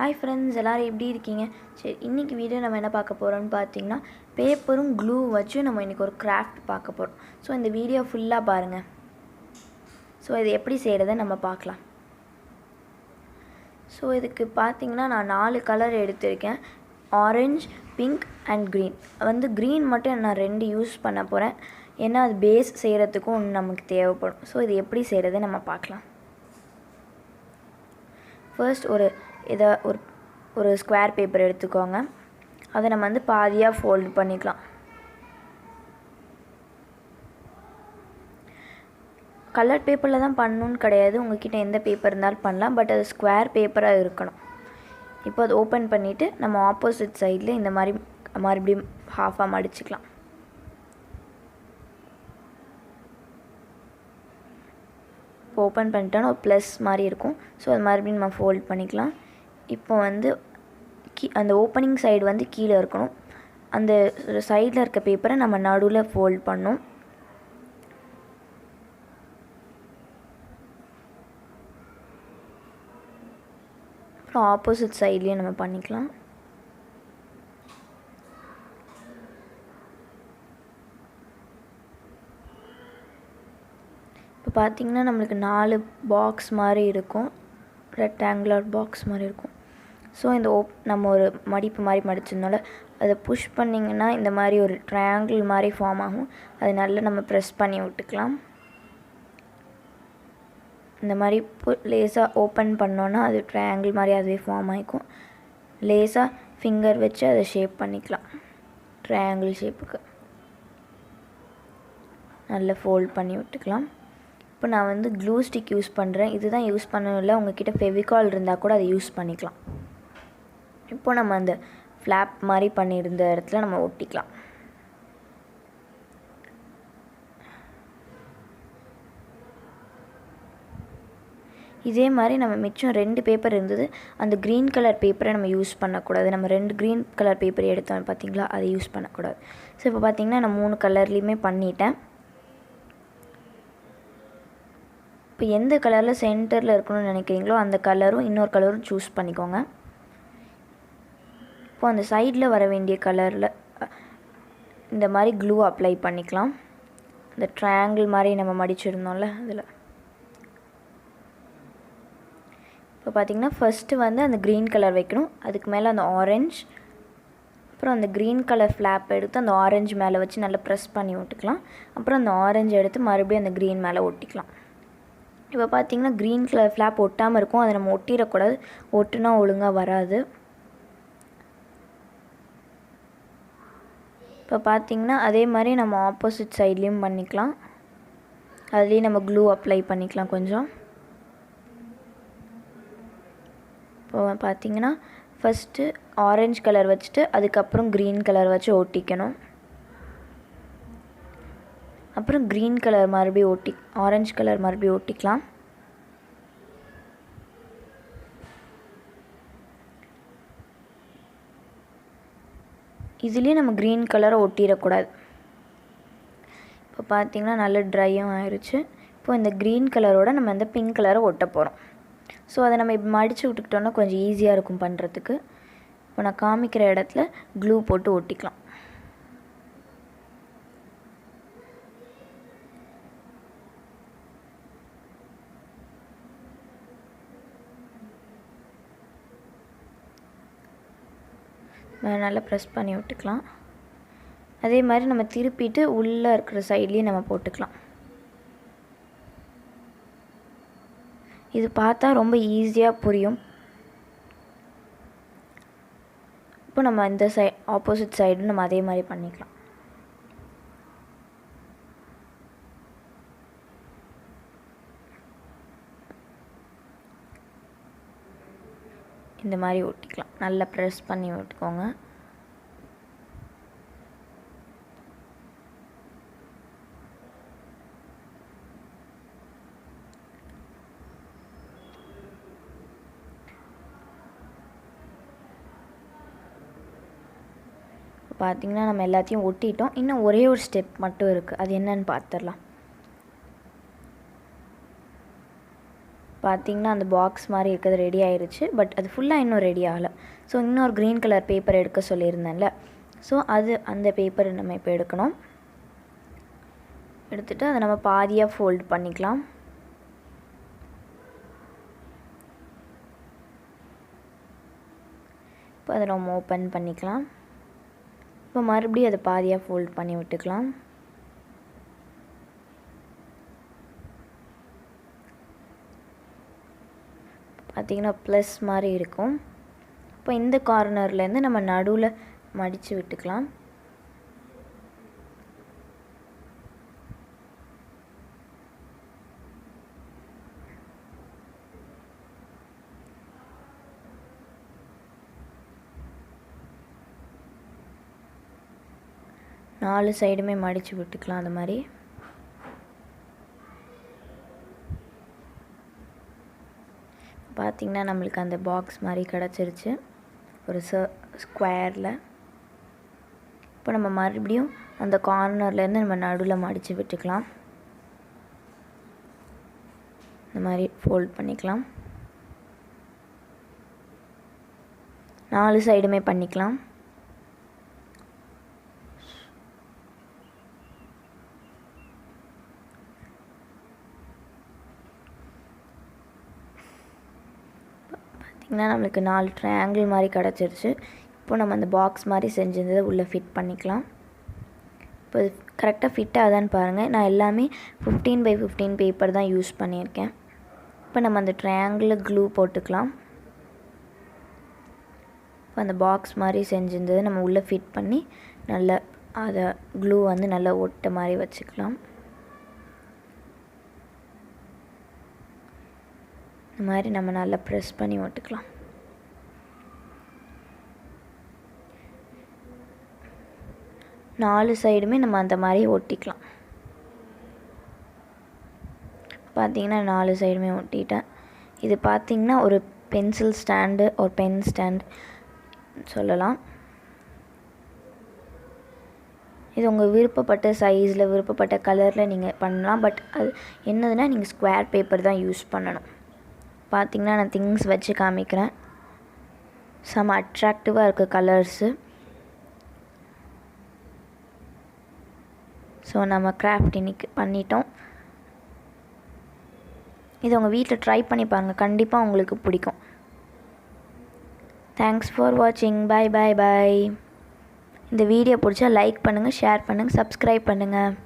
Hi friends, எல்லோரும் எப்படி இருக்கீங்க? சரி, இன்றைக்கி வீடியோ நம்ம என்ன பார்க்க போகிறோம்னு பார்த்தீங்கன்னா, பேப்பரும் க்ளூ வச்சு நம்ம இன்றைக்கி ஒரு கிராஃப்ட் பார்க்க போகிறோம். ஸோ இந்த வீடியோ ஃபுல்லாக பாருங்கள். ஸோ இது எப்படி செய்கிறத நம்ம பார்க்கலாம். ஸோ இதுக்கு பார்த்தீங்கன்னா நான் 4 கலர் எடுத்திருக்கேன். Orange, pink and green. Green மட்டும் நான் 2 யூஸ் பண்ண போகிறேன். ஏன்னா அது பேஸ் செய்கிறதுக்கும் ஒன்று நமக்கு தேவைப்படும். ஸோ இது எப்படி செய்கிறத நம்ம பார்க்கலாம். ஃபர்ஸ்ட் ஒரு ஸ்கொயர் பேப்பர் எடுத்துக்கோங்க. அதை நம்ம பாதியாக ஃபோல்டு பண்ணிக்கலாம். கலர் பேப்பரில் தான் பண்ணணுன்னு கிடையாது, உங்கள்கிட்ட எந்த பேப்பர் இருந்தாலும் பண்ணலாம். பட் அது ஸ்கொயர் பேப்பராக இருக்கணும். இப்போ அது ஓப்பன் பண்ணிவிட்டு நம்ம ஆப்போசிட் சைடில் இந்த மாதிரி மறுபடியும் ஹாஃபாக மடிச்சுக்கலாம். இப்போ ஓப்பன் பண்ணிட்டோன்னா ஒரு ப்ளஸ் மாதிரி இருக்கும். ஸோ அது மறுபடியும் நம்ம ஃபோல்ட் பண்ணிக்கலாம். இப்போ அந்த ஓப்பனிங் சைடு கீழே இருக்கணும். அந்த சைடில் இருக்க பேப்பரை நம்ம நடுவில் ஃபோல்ட் பண்ணணும். அப்புறம் ஆப்போசிட் சைட்லேயும் நம்ம பண்ணிக்கலாம். இப்போ பார்த்திங்கன்னா நம்மளுக்கு 4 பாக்ஸ் மாதிரி இருக்கும், ரெக்டாங்குலர் பாக்ஸ் மாதிரி இருக்கும். ஸோ இந்த நம்ம ஒரு மடிப்பு மாதிரி மடிச்சதுனால அதை புஷ் பண்ணிங்கன்னா இந்த மாதிரி ஒரு ட்ரையாங்கிள் மாதிரி ஃபார்ம் ஆகும். அது நல்லா நம்ம ப்ரெஸ் பண்ணி விட்டுக்கலாம். இந்த மாதிரி லேஸாக ஓப்பன் பண்ணோன்னா அது ட்ரையாங்கிள் மாதிரி அதுவே ஃபார்ம் ஆகிக்கும். லேஸாக ஃபிங்கர் வச்சு அதை ஷேப் பண்ணிக்கலாம். ட்ரையாங்கிள் ஷேப்புக்கு நல்லா ஃபோல்ட் பண்ணி விட்டுக்கலாம். இப்போ நான் க்ளூ ஸ்டிக் யூஸ் பண்ணுறேன். இதுதான் யூஸ் பண்ணல, உங்கள்கிட்ட ஃபெவிகால் இருந்தால் கூட அதை யூஸ் பண்ணிக்கலாம். இப்போ நம்ம அந்த ஃப்ளாப் மாதிரி பண்ணியிருந்த இடத்துல நம்ம ஒட்டிக்கலாம். இதே மாதிரி நம்ம மிச்சம் 2 பேப்பர் இருந்தது. அந்த க்ரீன் கலர் பேப்பரை நம்ம யூஸ் பண்ணக்கூடாது. நம்ம 2 க்ரீன் கலர் பேப்பர் எடுத்தோம் பார்த்திங்களா, அதை யூஸ் பண்ணக்கூடாது. ஸோ இப்போ பார்த்திங்கன்னா நான் 3 கலர்லேயுமே பண்ணிட்டேன். இப்போ எந்த கலரில் சென்டரில் இருக்கணும்னு நினைக்கிறீங்களோ அந்த கலரும் இன்னொரு கலரும் சூஸ் பண்ணிக்கோங்க. இப்போ அந்த சைடில் வர வேண்டிய கலரில் இந்த மாதிரி க்ளூ அப்ளை பண்ணிக்கலாம். இந்த ட்ரையாங்கிள் மாதிரி நம்ம மடிச்சிருந்தோம்ல அதில். இப்போ பார்த்திங்கன்னா ஃபஸ்ட்டு அந்த க்ரீன் கலர் வைக்கணும். அதுக்கு மேலே அந்த ஆரஞ்ச், அப்புறம் அந்த க்ரீன் கலர் ஃப்ளாப் எடுத்து அந்த ஆரஞ்சு மேலே வச்சு நல்லா ப்ரெஸ் பண்ணி விட்டுக்கலாம். அப்புறம் அந்த ஆரஞ்சு எடுத்து மறுபடியும் அந்த க்ரீன் மேலே ஒட்டிக்கலாம். இப்போ பார்த்திங்கன்னா க்ரீன் கலர் ஃப்ளாப் ஒட்டாமல் இருக்கும். அதை நம்ம ஒட்டிடக்கூடாது, ஒட்டுனா ஒழுங்காக வராது. இப்போ பார்த்திங்கன்னா அதே மாதிரி நம்ம ஆப்போசிட் சைட்லேயும் பண்ணிக்கலாம். அதுலேயும் நம்ம க்ளூ அப்ளை பண்ணிக்கலாம் கொஞ்சம். இப்போ பார்த்திங்கன்னா ஃபஸ்ட்டு ஆரஞ்சு கலர் வச்சுட்டு அதுக்கப்புறம் க்ரீன் கலர் வச்சு ஒட்டிக்கணும். அப்புறம் க்ரீன் கலர் மறுபடியும் ஆரஞ்சு கலர் மறுபடியும் ஒட்டிக்கலாம். இதுலேயும் நம்ம க்ரீன் கலரை ஒட்டிடக்கூடாது. இப்போ பார்த்திங்கன்னா நல்ல ட்ரையும் ஆயிடுச்சு. இப்போ இந்த க்ரீன் கலரோட நம்ம இந்த பிங்க் கலரை ஒட்ட போகிறோம். ஸோ அதை நம்ம இப்படி மடித்து விட்டுக்கிட்டோன்னா கொஞ்சம் ஈஸியாக இருக்கும் பண்ணுறதுக்கு. இப்போ நான் காமிக்கிற இடத்துல க்ளூ போட்டு ஒட்டிக்கலாம். நல்லா ப்ரெஸ் பண்ணி விட்டுக்கலாம். அதே மாதிரி நம்ம திருப்பிட்டு உள்ளே இருக்கிற சைட்லேயும் நம்ம போட்டுக்கலாம். இது பார்த்தா ரொம்ப ஈஸியாக புரியும். இப்போ நம்ம இந்த ஆப்போசிட் சைடு நம்ம அதே மாதிரி பண்ணிக்கலாம். இந்த மாதிரி ஒட்டிக்கலாம். நல்லா ப்ரெஸ் பண்ணி விட்டுக்கோங்க. பார்த்திங்கன்னா நம்ம எல்லாத்தையும் ஒட்டிட்டோம். இன்னும் ஒரே ஒரு ஸ்டெப் மட்டும் இருக்குது. அது என்னன்னு பார்த்துடலாம். பார்த்திங்கன்னா அந்த பாக்ஸ் மாதிரி இருக்கிறது ரெடி ஆயிடுச்சு. பட் அது ஃபுல்லாக இன்னும் ரெடி ஆகலை. ஸோ இன்னொரு க்ரீன் கலர் பேப்பர் எடுக்க சொல்லியிருந்தேன்ல, ஸோ அந்த பேப்பர் நம்ம இப்போ எடுக்கணும். எடுத்துகிட்டு அதை நம்ம பாதியாக ஃபோல்ட் பண்ணிக்கலாம். இப்போ அதை நம்ம ஓப்பன் பண்ணிக்கலாம். இப்போ மறுபடியும் அதை பாதியாக ஃபோல்ட் பண்ணி விட்டுக்கலாம். பார்த்திங்கன்னா ப்ளஸ் மாதிரி இருக்கும். இப்போ இந்த கார்னர்லேருந்து நம்ம நடுவில் மடித்து விட்டுக்கலாம். நாலு சைடுமே மடித்து விட்டுக்கலாம். அந்த மாதிரி பார்த்திங்கன்னா நம்மளுக்கு அந்த பாக்ஸ் மாதிரி கிடச்சிருச்சு ஒரு ஸ்கொயரில். இப்போ நம்ம மறுபடியும் அந்த கார்னர்லேருந்து நம்ம நடுவில் மடித்து விட்டுக்கலாம். இந்த மாதிரி ஃபோல்ட் பண்ணிக்கலாம். நாலு சைடுமே பண்ணிக்கலாம். பார்த்திங்கன்னா நம்மளுக்கு 4 ட்ரையாங்கிள் மாதிரி கிடச்சிருச்சு. இப்போ நம்ம அந்த பாக்ஸ் மாதிரி செஞ்சிருந்ததை உள்ளே ஃபிட் பண்ணிக்கலாம். இப்போ கரெக்டாக ஃபிட் ஆகுதான்னு பாருங்கள். நான் எல்லாமே 15x15 பேப்பர் தான் யூஸ் பண்ணியிருக்கேன். இப்போ நம்ம அந்த ட்ரையாங்கிளில் க்ளூ போட்டுக்கலாம். இப்போ அந்த பாக்ஸ் மாதிரி செஞ்சிருந்ததை நம்ம உள்ளே ஃபிட் பண்ணி நல்லா அதை க்ளூ வந்து நல்லா ஒட்ட மாதிரி வச்சுக்கலாம். இந்த மாதிரி நம்ம நல்லா ப்ரெஸ் பண்ணி ஒட்டுக்கலாம். நாலு சைடுமே நம்ம அந்த மாதிரி ஒட்டிக்கலாம். பார்த்திங்கன்னா 4 சைடுமே ஒட்டிட்டேன். இது பார்த்திங்கன்னா ஒரு பென்சில் ஸ்டாண்டு ஒரு பென் ஸ்டாண்ட் சொல்லலாம். இது உங்கள் விருப்பப்பட்ட சைஸில் விருப்பப்பட்ட கலரில் நீங்கள் பண்ணலாம். பட் அது என்னதுன்னா நீங்கள் ஸ்கொயர் பேப்பர் தான் யூஸ் பண்ணணும். பார்த்திங்கன்னா நான் திங்ஸ் வச்சு காமிக்கிறேன். செம்ம அட்ராக்டிவாக இருக்குது கலர்ஸு. ஸோ நம்ம கிராஃப்ட் இன்றைக்கி பண்ணிட்டோம். இது உங்கள் வீட்டில் ட்ரை பண்ணி பாருங்கள், கண்டிப்பாக உங்களுக்கு பிடிக்கும். தேங்க்ஸ் ஃபார் வாட்சிங். Bye bye bye. இந்த வீடியோ பிடிச்சா லைக் பண்ணுங்கள், ஷேர் பண்ணுங்கள், சப்ஸ்கிரைப் பண்ணுங்கள்.